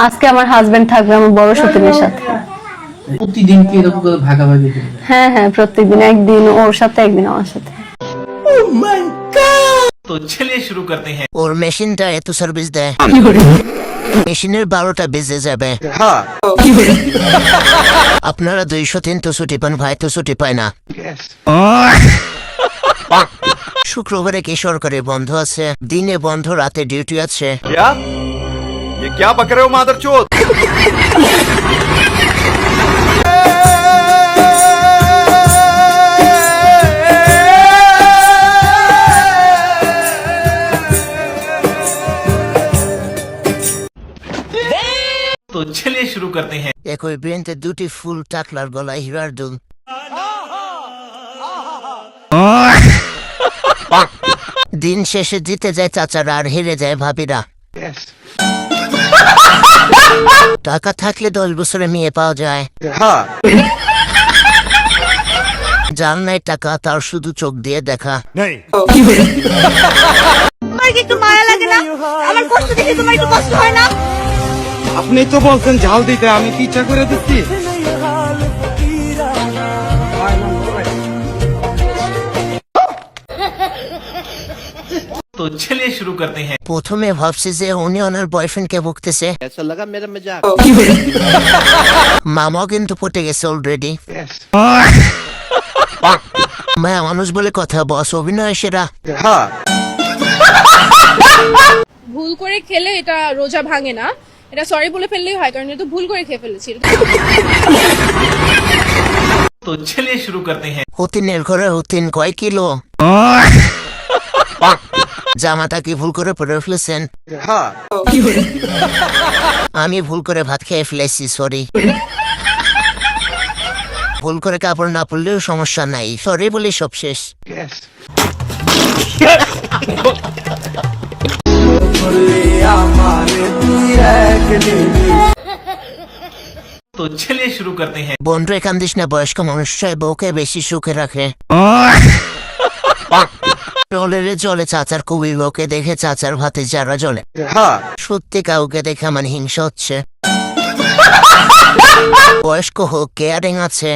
আজকে আমার হাজবেন্ড থাকবে আমার বড় সতীনের সাথে। প্রতিদিন কি এরকম করে ভাগাভাগি করবে? হ্যাঁ হ্যাঁ, প্রত্যেকদিন, একদিন ওর সাথে একদিন আমার সাথে। तो चलिए शुरू करते हैं। ওর মেশিনটা এত সার্ভিস দেয়, মেশিনের 12টা বেজে যাবে। আপনারা 203 তো ছুটি পান, ভাই তো ছুটি পায় না। শুক্রবারে কি সরকারি বন্ধ আছে? দিনে বন্ধ, রাতে ডিউটি আছে। क्या ये क्या बक रहे हो मादरचोद? तो चलिए शुरू करते हैं। একই ব্রেনতে দুটি ফুল টাকলার গলায় হীরার দুল। দিন শেষে জিতে যায় চাচারা আর হেরে যায় ভাবিরা। টাকা থাকলে 10 বছরে মেয়ে পাওয়া যায়, যার নাই টাকা তার শুধু চোখ দিয়ে দেখা। তোমার কি একটু মায়া লাগে না? আমার কষ্ট দেখে তোমার একটু কষ্ট হয় না? আপনি তো বলছেন ঝাল দিতে, আমি কি ইচ্ছা করে দিচ্ছি? तो चलिए शुरू करते हैं। প্রথমে ভাবছি যে উনি ওনার বয়ফ্রেন্ডকে বকতেছে, মামাও কিন্তু পটে গেছে অলরেডি। মায়া মানুষ বলে কথা, বস অভিনয় সেরা। ভুল করে খেলে এটা রোজা ভাঙে না, এটা সরি বলে ফেললেই হয়, কারণ এটা ভুল করে খেয়ে ফেলেছি। तो चलिए शुरू करते हैं। হতিনের ঘরে হতিন কয় কিলো? জামাটা কি ভুল করে পরে ফেলেছেন? আমি ভুল করে ভাত খেয়ে ফেলেছি, সরি। ভুল করে কাপড় না পরলেও সমস্যা নাই, সরি বলি সব শেষ। तो चलिए शुरू करते हैं। বন্ধু এখান দিস না, বয়স্ক মানুষরাই বউকে বেশি সুখে রাখে। টলেরে জলে চাচার কুবি লোকে দেখে চাচার ভাতে যারা জলে। সত্যি কাউকে দেখে আমার হিংসা হচ্ছে। বয়স্ক হোক, কেয়ারিং আছে।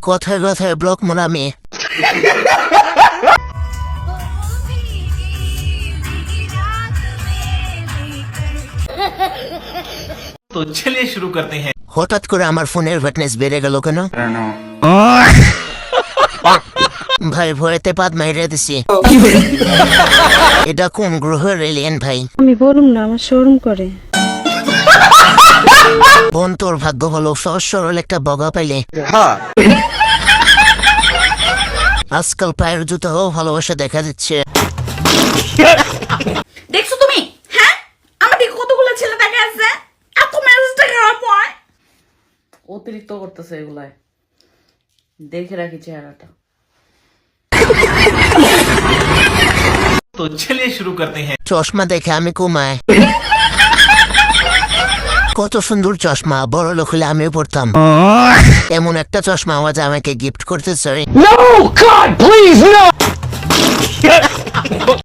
কথায় কথায় ব্লক মোলামি। तो चलिए शुरू करते हैं। হঠাৎ করে আমার ফোনের ব্রাইটনেস বেড়ে গেল কেন? ভাই ভয়েতে পাত মাইরে দিছি। এটা কোন গ্রহের এলিয়েন ভাই? আমি বলুম না, আমার শরম করে। বোন তোর ভাগ্য ভালো, সহজ সরল একটা বগা পাইলে। আজকাল পায়ের জুতাও ভালোবাসা দেখা দিচ্ছে। দেখছো তুমি? হ্যাঁ, আমার দিকে কতগুলো ছেলে দেখে আছে, এত মেজাজটা খারাপ হয়। অতিরিক্ত করতেছে এগুলায়, দেখে রাখি চেহারাটা। तो चलिए शुरू करते हैं। চশমা দেখে আমি কুমায়। কত সুন্দর চশমা, বড় লোক হলে আমিও পড়তাম। এমন একটা চশমা আজ আমাকে গিফট করতে চাই।